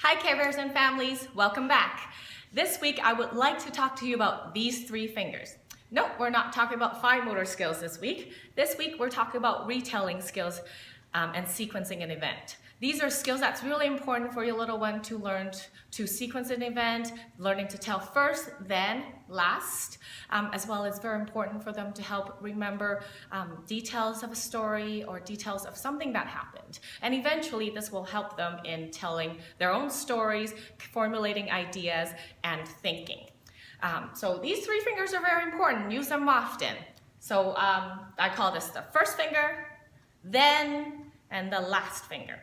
Hi caregivers and families, welcome back. This week I would like to talk to you about these three fingers. Nope, we're not talking about fine motor skills this week. This week we're talking about retelling skills and sequencing an event. These are skills that's really important for your little one to learn to sequence an event, learning to tell first, then last, as well as very important for them to help remember details of a story or details of something that happened. And eventually this will help them in telling their own stories, formulating ideas, and thinking. So these three fingers are very important. Use them often. So I call this the first finger, then, and the last finger.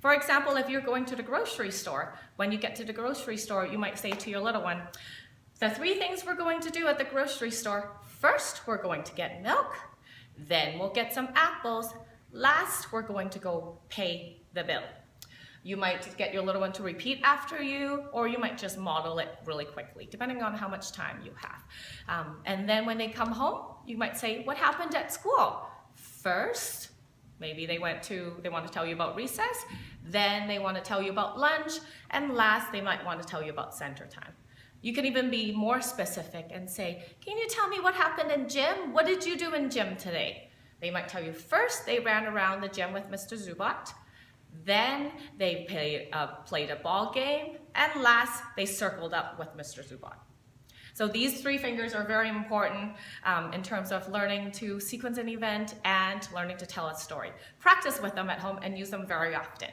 For example, if you're going to the grocery store, when you get to the grocery store, you might say to your little one, the three things we're going to do at the grocery store: first, we're going to get milk, then we'll get some apples, last, we're going to go pay the bill. You might get your little one to repeat after you, or you might just model it really quickly, depending on how much time you have. And then when they come home, you might say, what happened at school? First, maybe they want to tell you about recess, then they want to tell you about lunch, and last they might want to tell you about center time. You can even be more specific and say, can you tell me what happened in gym? What did you do in gym today? They might tell you first they ran around the gym with Mr. Zubat, then they played a ball game, and last they circled up with Mr. Zubat. So these three fingers are very important in terms of learning to sequence an event and learning to tell a story. Practice with them at home and use them very often.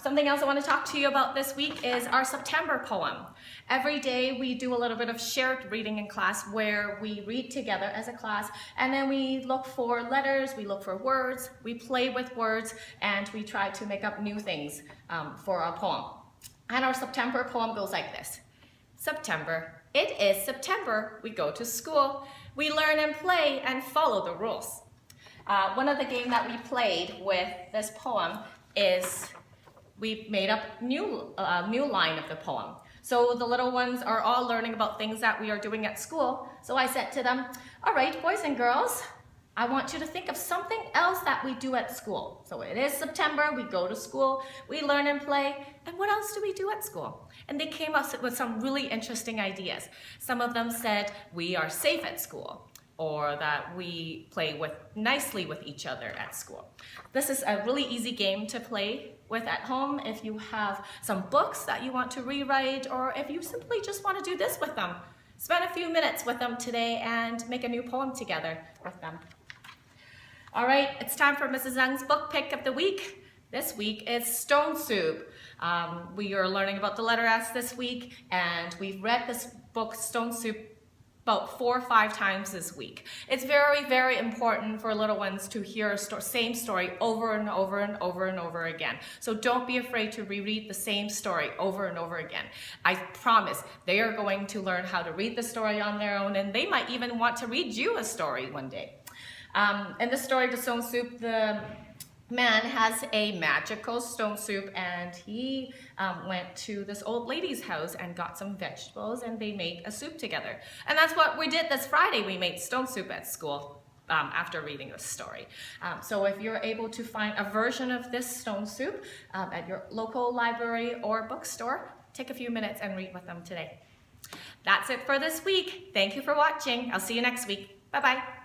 Something else I want to talk to you about this week is our September poem. Every day we do a little bit of shared reading in class where we read together as a class, and then we look for letters, we look for words, we play with words, and we try to make up new things for our poem. And our September poem goes like this. September. It is September. We go to school. We learn and play and follow the rules. One of the games that we played with this poem is we made up new line of the poem. So the little ones are all learning about things that we are doing at school. So I said to them, all right, boys and girls, I want you to think of something else that we do at school. So it is September, we go to school, we learn and play, and what else do we do at school? And they came up with some really interesting ideas. Some of them said, we are safe at school, or that we play nicely with each other at school. This is a really easy game to play with at home if you have some books that you want to rewrite, or if you simply just want to do this with them. Spend a few minutes with them today and make a new poem together with them. All right, it's time for Mrs. Young's book pick of the week. This week is Stone Soup. We are learning about the letter S this week, and we've read this book, Stone Soup, about 4 or 5 times this week. It's very, very important for little ones to hear a same story over and over and over and over again. So don't be afraid to reread the same story over and over again. I promise they are going to learn how to read the story on their own, and they might even want to read you a story one day. In the story, The Stone Soup, the man has a magical stone soup, and he went to this old lady's house and got some vegetables, and they made a soup together. And that's what we did this Friday. We made stone soup at school after reading this story. So if you're able to find a version of this stone soup at your local library or bookstore, take a few minutes and read with them today. That's it for this week. Thank you for watching. I'll see you next week. Bye-bye.